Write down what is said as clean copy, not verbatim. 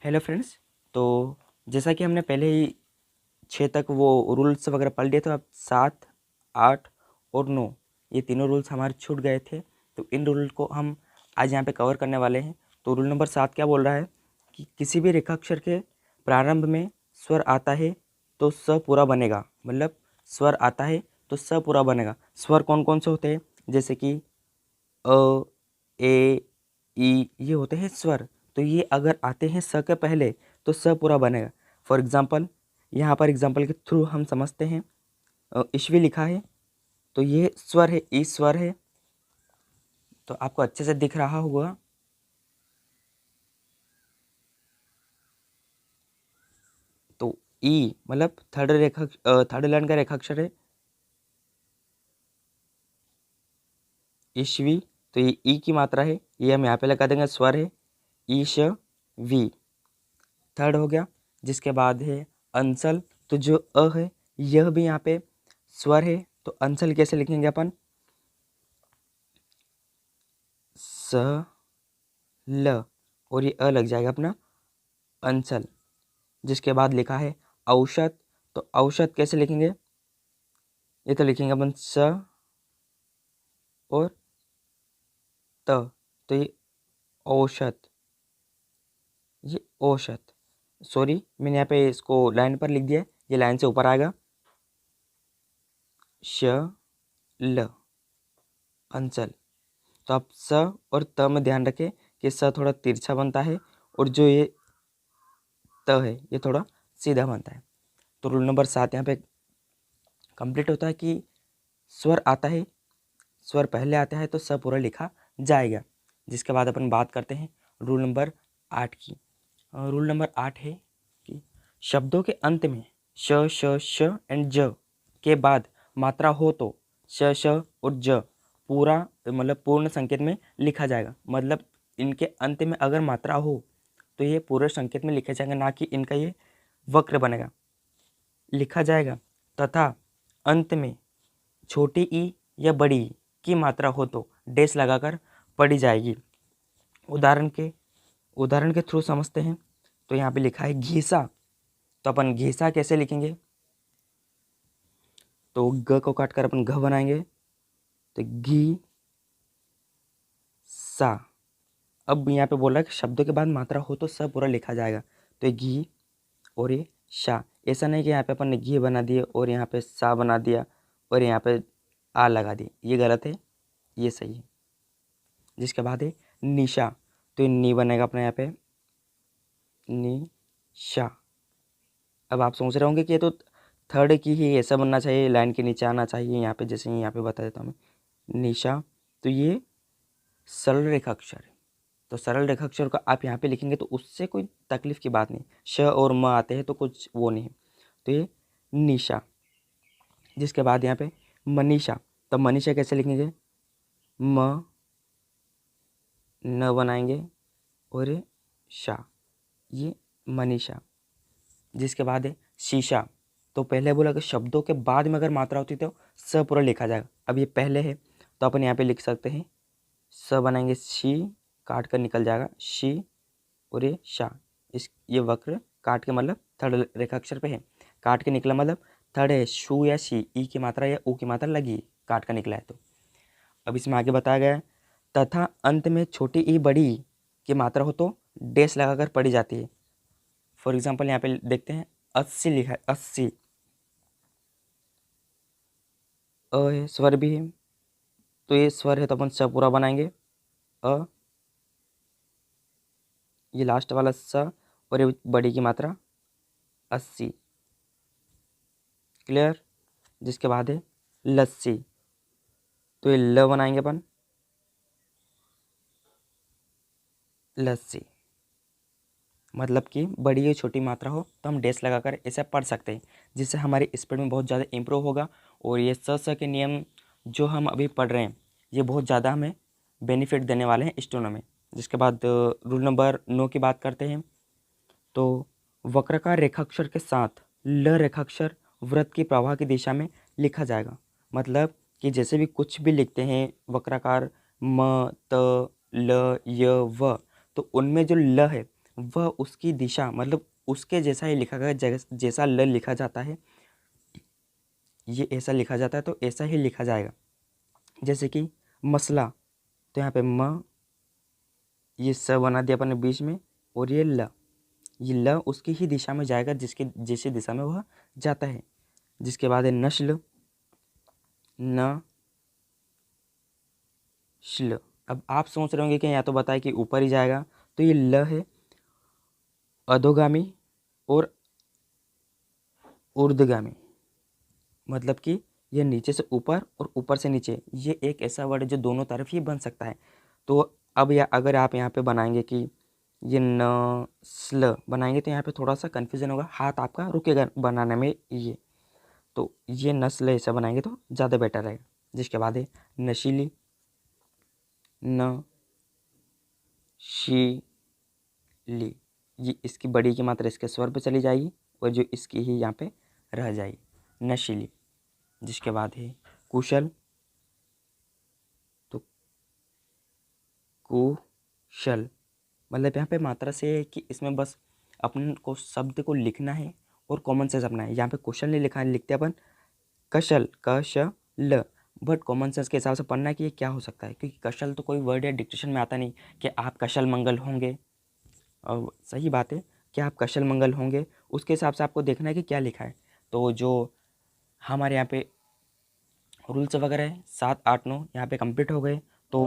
Hello friends. तो जैसा कि हमने पहले ही 6 तक वो रूल्स वगैरह पढ़ लिए, तो अब 7, 8 और 9 ये तीनों रूल्स हमारे छूट गए थे। तो इन रूल को हम आज यहाँ पे कवर करने वाले हैं। तो रूल नंबर 7 क्या बोल रहा है कि किसी भी रेखाक्षर के प्रारंभ में स्वर आता है तो स पूरा बनेगा। मतलब स्वर आता है तो स पूरा बनेगा। स्वर कौन कौन से होते हैं? जैसे कि अ, ए, ई, ये होते हैं स्वर। तो ये अगर आते हैं स के पहले तो स पूरा बनेगा। फॉर एग्जाम्पल, यहाँ पर एग्जाम्पल के थ्रू हम समझते हैं। ईश्वी लिखा है तो ये स्वर है, ई स्वर है। तो आपको अच्छे से दिख रहा होगा। तो ई मतलब थर्ड लाइन का रेखाक्षर है ईश्वी। तो ये ई की मात्रा है, ये हम यहाँ पे लगा देंगे, स्वर है ईश वी। थर्ड हो गया। जिसके बाद है अंसल। तो जो अ है यह भी यहाँ पे स्वर है। तो अंसल कैसे लिखेंगे अपन? स ल और ये अ लग जाएगा अपना अंसल। जिसके बाद लिखा है औषध। तो औषध कैसे लिखेंगे? ये तो लिखेंगे अपन स और त। तो ये औषध, ये औषध। सॉरी, मैंने यहाँ पे इसको लाइन पर लिख दिया है, ये लाइन से ऊपर आएगा। श ल अंचल। तो आप स और त में ध्यान रखें कि स थोड़ा तिरछा बनता है और जो ये त है ये थोड़ा सीधा बनता है। तो रूल नंबर 7 यहाँ पे कंप्लीट होता है कि स्वर आता है, स्वर पहले आता है तो स पूरा लिखा जाएगा। जिसके बाद अपन बात करते हैं रूल नंबर 8 की। रूल नंबर 8 है कि शब्दों के अंत में श श श एंड ज के बाद मात्रा हो तो श श और ज पूरा मतलब पूर्ण संकेत में लिखा जाएगा। मतलब इनके अंत में अगर मात्रा हो तो ये पूरे संकेत में लिखा जाएगा, ना कि इनका ये वक्र बनेगा, लिखा जाएगा। तथा अंत में छोटी ई या बड़ी ई की मात्रा हो तो डैश लगाकर पढ़ी जाएगी। उदाहरण के थ्रू समझते हैं। तो यहाँ पे लिखा है घीसा। तो अपन घीसा कैसे लिखेंगे? तो ग को काट कर अपन घ बनाएंगे, तो घी सा। अब यहाँ पे बोला कि शब्दों के बाद मात्रा हो तो सब पूरा लिखा जाएगा। तो ये घी और ये शा। ऐसा नहीं कि यहाँ पे अपन ने घी बना दिया और यहाँ पे सा बना दिया और यहाँ पे आ लगा दी, ये गलत है, ये सही है। जिसके बाद है निशा। तो ये नी बनेगा अपना यहाँ पे निशा। अब आप सोच रहे होंगे कि ये तो थर्ड की ही ऐसा बनना चाहिए, लाइन के नीचे आना चाहिए यहाँ पे, जैसे यहाँ पे बता देता हूँ मैं निशा। तो ये सरल रेखाक्षर है। तो सरल रेखाक्षर का आप यहाँ पे लिखेंगे तो उससे कोई तकलीफ की बात नहीं। श और म आते हैं तो कुछ वो नहीं है। तो ये निशा। जिसके बाद यहाँ पे मनीषा। तो मनीषा कैसे लिखेंगे? म न बनाएंगे और ये शा, ये मनीषा। जिसके बाद है शीशा। तो पहले बोला कि शब्दों के बाद में अगर मात्रा होती तो स पूरा लिखा जाएगा। अब ये पहले है तो अपन यहाँ पे लिख सकते हैं स बनाएंगे शी, काट कर निकल जाएगा शी और ये शा। इस ये वक्र काट के मतलब थर्ड रेखाक्षर पे है, काट के निकला मतलब थर्ड है। शू या शी, ई की मात्रा या ऊ की मात्रा लगी, काट कर निकला है। तो अब इसमें आगे बताया गया है तथा अंत में छोटी ई बड़ी ई की मात्रा हो तो डैश लगाकर पढ़ी जाती है। फॉर एग्जाम्पल यहाँ पे देखते हैं 80 लिखा है, 80 अ है, स्वर भी है। तो ये स्वर है तो अपन स पूरा बनाएंगे अ, ये लास्ट वाला स और ये बड़ी की मात्रा 80। क्लियर? जिसके बाद है लस्सी। तो ये ल बनाएंगे अपन लस्सी। मतलब कि बड़ी या छोटी मात्रा हो तो हम डैश लगाकर ऐसा पढ़ सकते हैं, जिससे हमारी स्पीड में बहुत ज़्यादा इम्प्रूव होगा। और ये स के नियम जो हम अभी पढ़ रहे हैं ये बहुत ज़्यादा हमें बेनिफिट देने वाले हैं स्टूडेंट में। जिसके बाद रूल नंबर 9 की बात करते हैं। तो वक्राकार रेखाक्षर के साथ ल रेखाक्षर वृत्त की प्रवाह की दिशा में लिखा जाएगा। मतलब कि जैसे भी कुछ भी लिखते हैं वक्राकार म, त, ल, य, व, तो उनमें जो ल है वह उसकी दिशा मतलब उसके जैसा ही लिखा गया, जैसा ल लिखा जाता है ये ऐसा लिखा जाता है तो ऐसा ही लिखा जाएगा। जैसे कि मसला, तो यहाँ पे म, ये स बना दिया अपन ने बीच में, और ये ल उसकी ही दिशा में जाएगा जिसकी जैसी दिशा में वह जाता है। जिसके बाद है नस्ल, न श्ल। अब आप सोच रहे होंगे कि या तो बताए कि ऊपर ही जाएगा, तो ये ल है अधोगामी और ऊर्ध्वगामी, मतलब कि ये नीचे से ऊपर और ऊपर से नीचे, ये एक ऐसा वर्ड है जो दोनों तरफ ही बन सकता है। तो अब या अगर आप यहाँ पे बनाएंगे कि ये नस्ल बनाएंगे तो यहाँ पे थोड़ा सा कन्फ्यूजन होगा, हाथ आपका रुकेगा बनाने में ये, तो ये नस्ल ऐसा बनाएंगे तो ज़्यादा बेटर रहेगा। जिसके बाद है नशीली, न शी ली, ये इसकी बड़ी की मात्रा इसके स्वर पे चली जाएगी और जो इसकी ही यहाँ पे रह जाएगी, नशीली। जिसके बाद है कुशल, तो कुशल, मतलब यहाँ पे मात्रा से है कि इसमें बस अपन को शब्द को लिखना है और कॉमन सेंस अपना है। यहाँ पे कुशल नहीं लिखा है, लिखते अपन कशल, ल, बट कॉमन सेंस के हिसाब से पढ़ना है कि ये क्या हो सकता है, क्योंकि कशल तो कोई वर्ड या डिक्टेशन में आता नहीं कि आप कशल मंगल होंगे। और सही बात है कि आप कशल मंगल होंगे, उसके हिसाब से आपको देखना है कि क्या लिखा है। तो जो हमारे यहाँ पे रूल्स वगैरह है 7, 8, 9 यहाँ पे कंप्लीट हो गए। तो